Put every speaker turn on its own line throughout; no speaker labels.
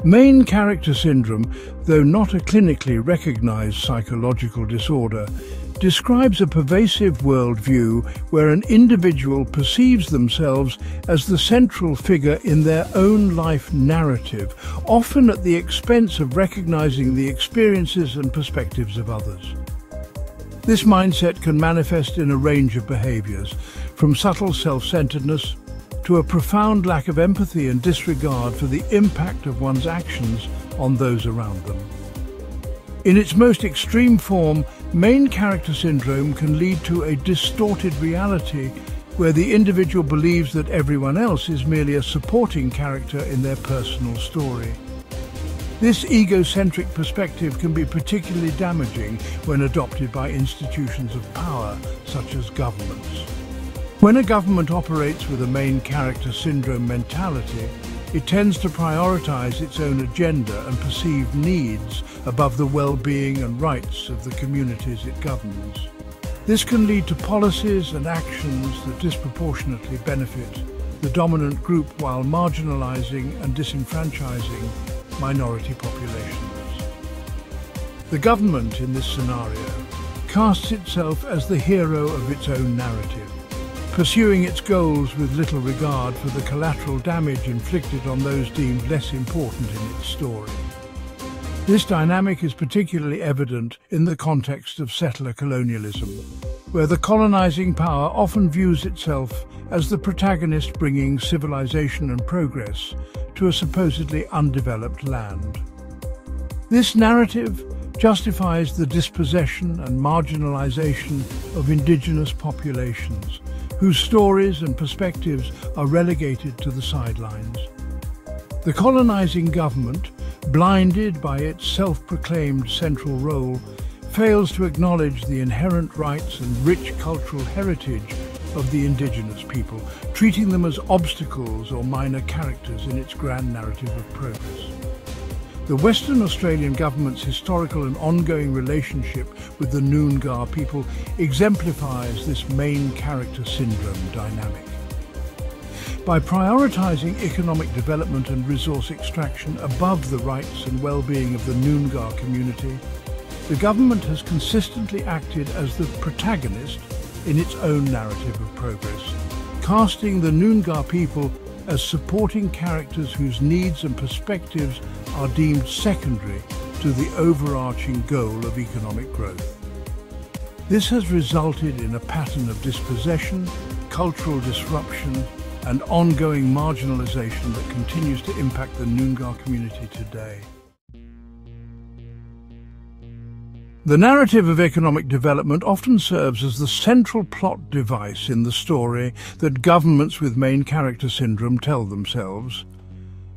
Main character syndrome, though not a clinically recognized psychological disorder, describes a pervasive worldview where an individual perceives themselves as the central figure in their own life narrative, often at the expense of recognizing the experiences and perspectives of others. This mindset can manifest in a range of behaviors, from subtle self-centeredness to a profound lack of empathy and disregard for the impact of one's actions on those around them. In its most extreme form, main character syndrome can lead to a distorted reality where the individual believes that everyone else is merely a supporting character in their personal story. This egocentric perspective can be particularly damaging when adopted by institutions of power, such as governments. When a government operates with a main character syndrome mentality, it tends to prioritize its own agenda and perceived needs above the well-being and rights of the communities it governs. This can lead to policies and actions that disproportionately benefit the dominant group while marginalizing and disenfranchising minority populations. The government in this scenario casts itself as the hero of its own narrative, pursuing its goals with little regard for the collateral damage inflicted on those deemed less important in its story. This dynamic is particularly evident in the context of settler colonialism, where the colonizing power often views itself as the protagonist bringing civilization and progress to a supposedly undeveloped land. This narrative justifies the dispossession and marginalization of indigenous populations, whose stories and perspectives are relegated to the sidelines. The colonizing government, blinded by its self-proclaimed central role, fails to acknowledge the inherent rights and rich cultural heritage of the indigenous people, treating them as obstacles or minor characters in its grand narrative of progress. The Western Australian government's historical and ongoing relationship with the Noongar people exemplifies this main character syndrome dynamic. By prioritising economic development and resource extraction above the rights and well-being of the Noongar community, the government has consistently acted as the protagonist in its own narrative of progress, casting the Noongar people as supporting characters whose needs and perspectives are deemed secondary to the overarching goal of economic growth. This has resulted in a pattern of dispossession, cultural disruption, and ongoing marginalization that continues to impact the Noongar community today. The narrative of economic development often serves as the central plot device in the story that governments with main character syndrome tell themselves.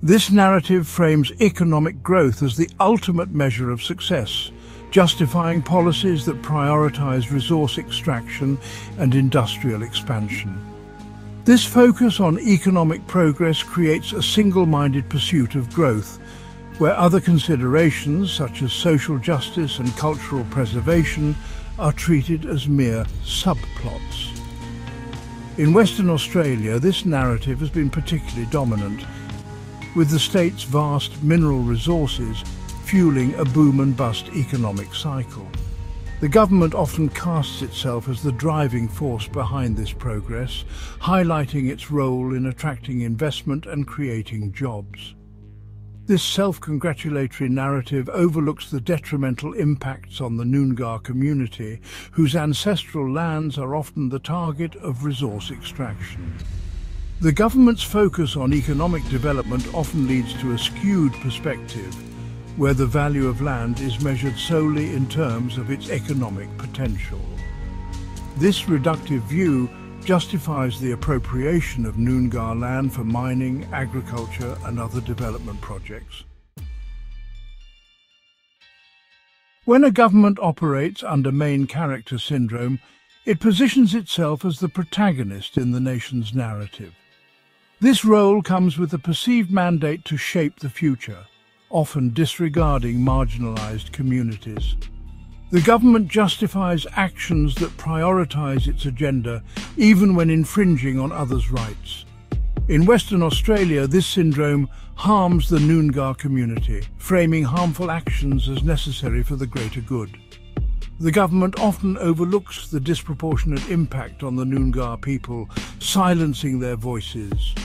This narrative frames economic growth as the ultimate measure of success, justifying policies that prioritize resource extraction and industrial expansion. This focus on economic progress creates a single-minded pursuit of growth, where other considerations such as social justice and cultural preservation are treated as mere subplots. In Western Australia, this narrative has been particularly dominant, with the state's vast mineral resources fueling a boom and bust economic cycle. The government often casts itself as the driving force behind this progress, highlighting its role in attracting investment and creating jobs. This self-congratulatory narrative overlooks the detrimental impacts on the Noongar community, whose ancestral lands are often the target of resource extraction. The government's focus on economic development often leads to a skewed perspective, where the value of land is measured solely in terms of its economic potential. This reductive view justifies the appropriation of Noongar land for mining, agriculture, and other development projects. When a government operates under main character syndrome, it positions itself as the protagonist in the nation's narrative. This role comes with a perceived mandate to shape the future, often disregarding marginalized communities. The government justifies actions that prioritize its agenda, even when infringing on others' rights. In Western Australia, this syndrome harms the Noongar community, framing harmful actions as necessary for the greater good. The government often overlooks the disproportionate impact on the Noongar people, silencing their voices.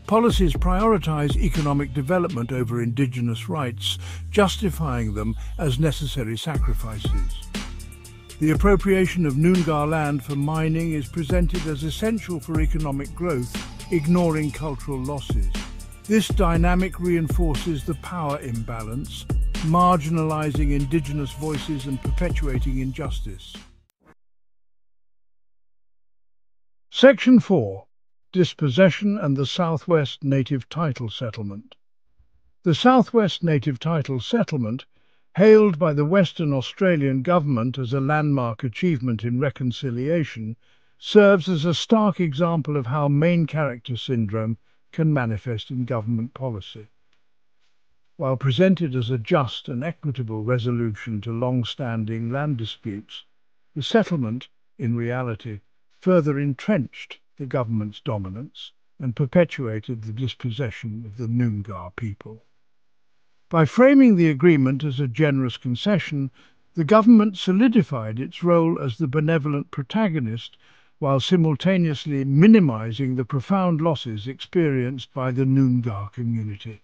Policies prioritise economic development over Indigenous rights, justifying them as necessary sacrifices. The appropriation of Noongar land for mining is presented as essential for economic growth, ignoring cultural losses. This dynamic reinforces the power imbalance, marginalising Indigenous voices and perpetuating injustice. Section 4. Dispossession and the Southwest Native Title Settlement. The Southwest Native Title Settlement, hailed by the Western Australian government as a landmark achievement in reconciliation, serves as a stark example of how main character syndrome can manifest in government policy. While presented as a just and equitable resolution to long-standing land disputes, the settlement, in reality, further entrenched the government's dominance and perpetuated the dispossession of the Noongar people. By framing the agreement as a generous concession, the government solidified its role as the benevolent protagonist while simultaneously minimising the profound losses experienced by the Noongar community.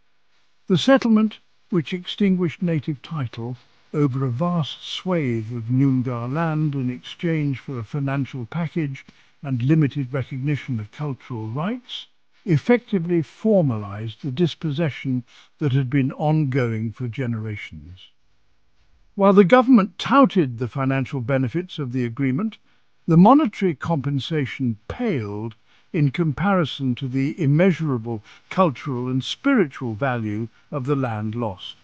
The settlement, which extinguished native title over a vast swathe of Noongar land in exchange for a financial package and limited recognition of cultural rights, effectively formalised the dispossession that had been ongoing for generations. While the government touted the financial benefits of the agreement, the monetary compensation paled in comparison to the immeasurable cultural and spiritual value of the land lost.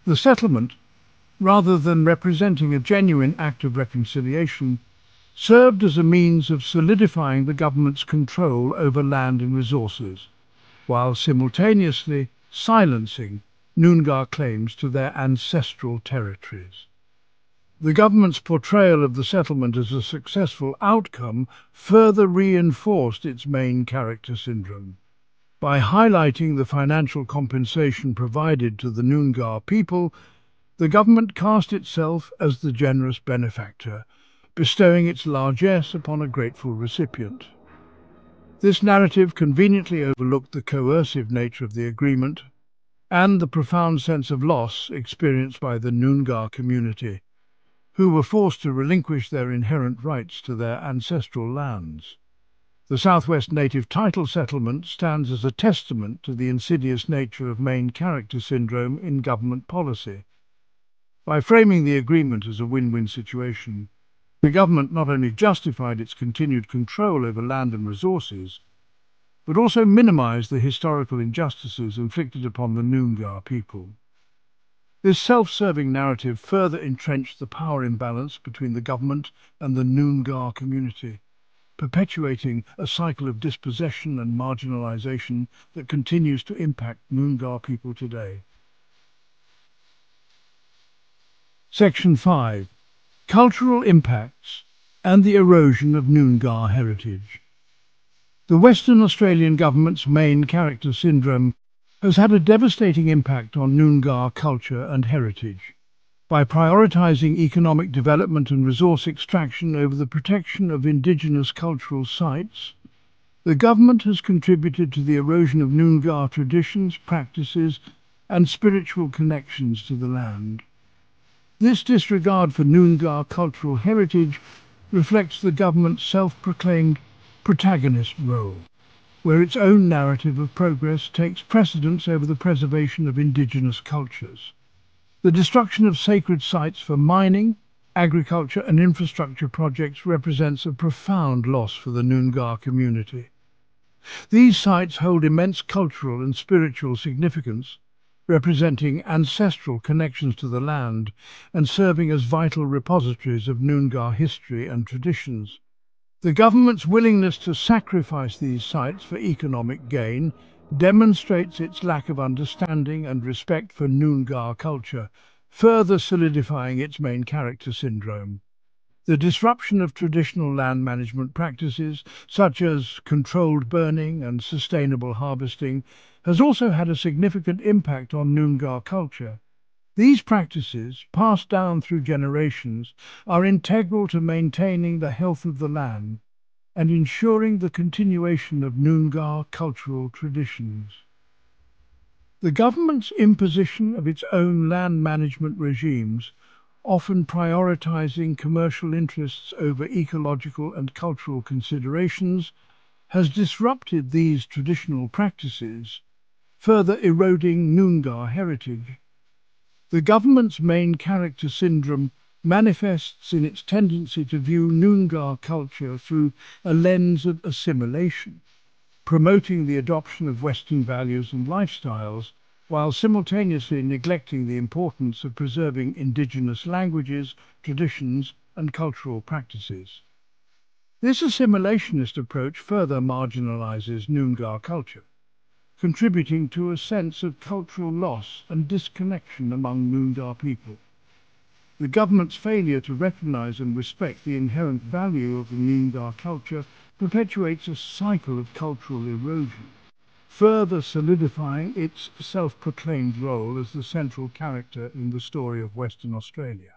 The settlement, rather than representing a genuine act of reconciliation, served as a means of solidifying the government's control over land and resources, while simultaneously silencing Noongar claims to their ancestral territories. The government's portrayal of the settlement as a successful outcome further reinforced its main character syndrome. By highlighting the financial compensation provided to the Noongar people, the government cast itself as the generous benefactor, bestowing its largesse upon a grateful recipient. This narrative conveniently overlooked the coercive nature of the agreement and the profound sense of loss experienced by the Noongar community, who were forced to relinquish their inherent rights to their ancestral lands. The Southwest Native Title Settlement stands as a testament to the insidious nature of main character syndrome in government policy. By framing the agreement as a win-win situation, the government not only justified its continued control over land and resources, but also minimised the historical injustices inflicted upon the Noongar people. This self-serving narrative further entrenched the power imbalance between the government and the Noongar community, perpetuating a cycle of dispossession and marginalisation that continues to impact Noongar people today. Section 5. Cultural impacts and the erosion of Noongar heritage. The Western Australian government's main character syndrome has had a devastating impact on Noongar culture and heritage. By prioritising economic development and resource extraction over the protection of Indigenous cultural sites, the government has contributed to the erosion of Noongar traditions, practices and spiritual connections to the land. This disregard for Noongar cultural heritage reflects the government's self-proclaimed protagonist role, where its own narrative of progress takes precedence over the preservation of Indigenous cultures. The destruction of sacred sites for mining, agriculture and infrastructure projects represents a profound loss for the Noongar community. These sites hold immense cultural and spiritual significance, representing ancestral connections to the land and serving as vital repositories of Noongar history and traditions. The government's willingness to sacrifice these sites for economic gain demonstrates its lack of understanding and respect for Noongar culture, further solidifying its main character syndrome. The disruption of traditional land management practices, such as controlled burning and sustainable harvesting, has also had a significant impact on Noongar culture. These practices, passed down through generations, are integral to maintaining the health of the land and ensuring the continuation of Noongar cultural traditions. The government's imposition of its own land management regimes, often prioritizing commercial interests over ecological and cultural considerations, has disrupted these traditional practices, further eroding Noongar heritage. The government's main character syndrome manifests in its tendency to view Noongar culture through a lens of assimilation, promoting the adoption of Western values and lifestyles, while simultaneously neglecting the importance of preserving indigenous languages, traditions, and cultural practices. This assimilationist approach further marginalizes Noongar culture, contributing to a sense of cultural loss and disconnection among Noongar people. The government's failure to recognize and respect the inherent value of the Noongar culture perpetuates a cycle of cultural erosion, further solidifying its self-proclaimed role as the central character in the story of Western Australia.